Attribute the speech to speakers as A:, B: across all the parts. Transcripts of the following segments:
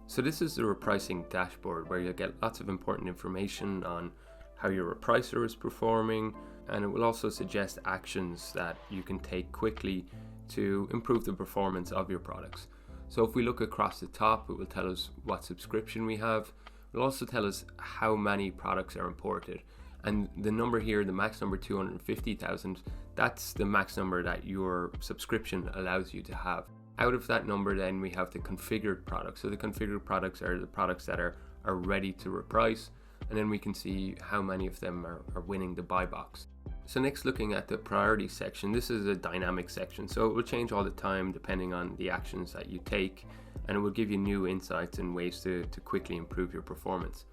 A: So this is the Repricing Dashboard, where you'll get lots of important information on how your repricer is performing, and it will also suggest actions that you can take quickly to improve the performance of your products. So if we look across the top, it will tell us what subscription we have. It will also tell us how many products are imported. And the number here, the max number 250,000, that's the max number that your subscription allows you to have. Out of that number, then we have the configured products. So the configured products are the products that are ready to reprice. And then we can see how many of them are winning the buy box. So next, looking at the priority section, this is a dynamic section. So it will change all the time depending on the actions that you take, and it will give you new insights and ways to quickly improve your performance.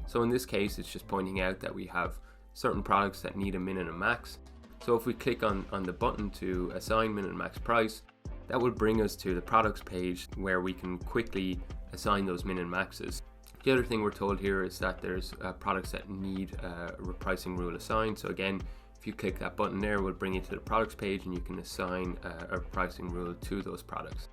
A: So in this case, it's just pointing out that we have certain products that need a min and a max. So if we click on the button to assign min and max price, that will bring us to the products page where we can quickly assign those min and maxes. The other thing we're told here is that there's products that need a repricing rule assigned. So again, if you click that button there, it will bring you to the products page and you can assign a pricing rule to those products.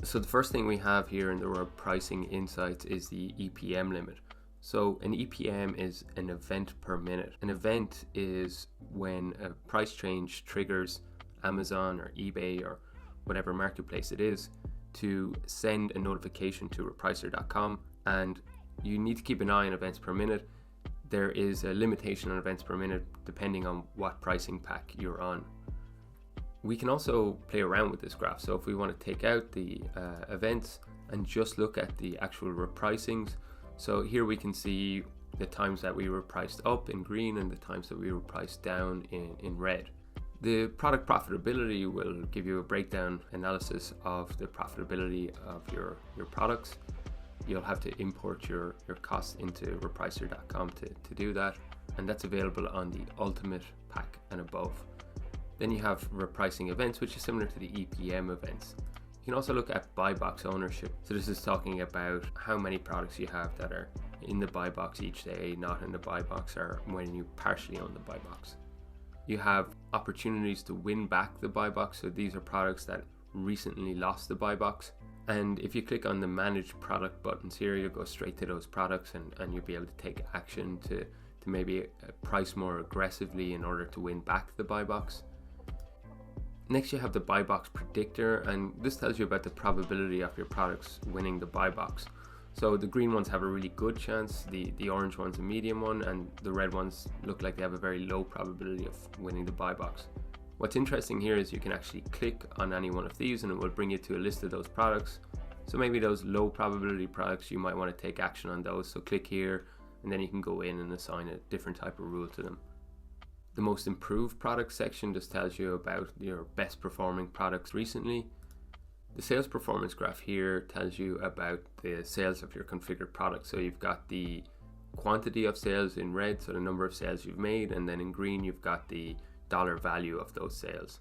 A: So the first thing we have here in the repricing insights is the EPM limit. So an EPM is an event per minute. An event is when a price change triggers Amazon or eBay or whatever marketplace it is to send a notification to Repricer.com, and you need to keep an eye on events per minute. There is a limitation on events per minute depending on what pricing pack you're on. We can also play around with this graph. So if we want to take out the events and just look at the actual repricings, so here we can see the times that we were priced up in green and the times that we were priced down in red. The product profitability will give you a breakdown analysis of the profitability of your products. You'll have to import your costs into Repricer.com to do that, and that's available on the Ultimate pack and above. Then you have repricing events, which is similar to the EPM events. You can also look at buy box ownership. So this is talking about how many products you have that are in the buy box each day, not in the buy box, or when you partially own the buy box. You have opportunities to win back the buy box. So these are products that recently lost the buy box. And if you click on the manage product buttons here, you'll go straight to those products and you'll be able to take action to maybe price more aggressively in order to win back the buy box. Next, you have the buy box predictor, and this tells you about the probability of your products winning the buy box. So the green ones have a really good chance, the orange one's a medium one, and the red ones look like they have a very low probability of winning the buy box. What's interesting here is you can actually click on any one of these and it will bring you to a list of those products. So maybe those low probability products, you might want to take action on those. So click here and then you can go in and assign a different type of rule to them. The most improved product section just tells you about your best performing products recently. The sales performance graph here tells you about the sales of your configured products. So you've got the quantity of sales in red, so the number of sales you've made, and then in green you've got the dollar value of those sales.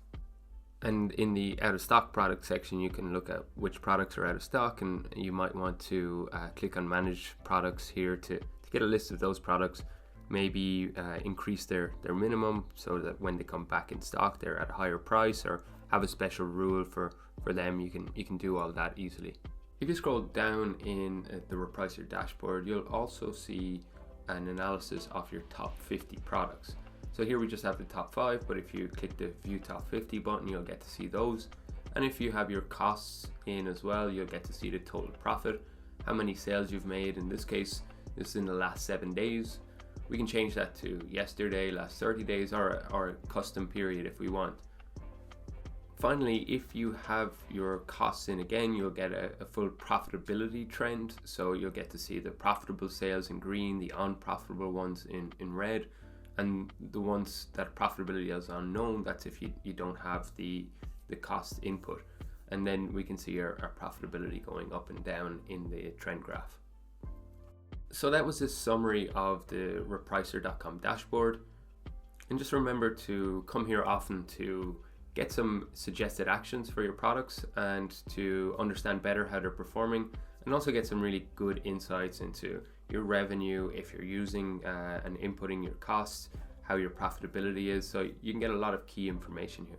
A: And in the out of stock product section, you can look at which products are out of stock, and you might want to click on manage products here to get a list of those products, maybe increase their minimum so that when they come back in stock they're at a higher price, or have a special rule for them. You can do all that easily. If you scroll down in the Repricer dashboard, you'll also see an analysis of your top 50 products. So here we just have the top 5, but if you click the view top 50 button, you'll get to see those. And if you have your costs in as well, you'll get to see the total profit, how many sales you've made. In this case, this is in the last 7 days. We can change that to yesterday, last 30 days, or a custom period if we want. Finally, if you have your costs in again, you'll get a full profitability trend. So you'll get to see the profitable sales in green, the unprofitable ones in red, and the ones that profitability is unknown, that's if you don't have the cost input. And then we can see our profitability going up and down in the trend graph. So that was a summary of the Repricer.com dashboard. And just remember to come here often to get some suggested actions for your products and to understand better how they're performing, and also get some really good insights into your revenue, if you're using and inputting your costs, how your profitability is. So you can get a lot of key information here.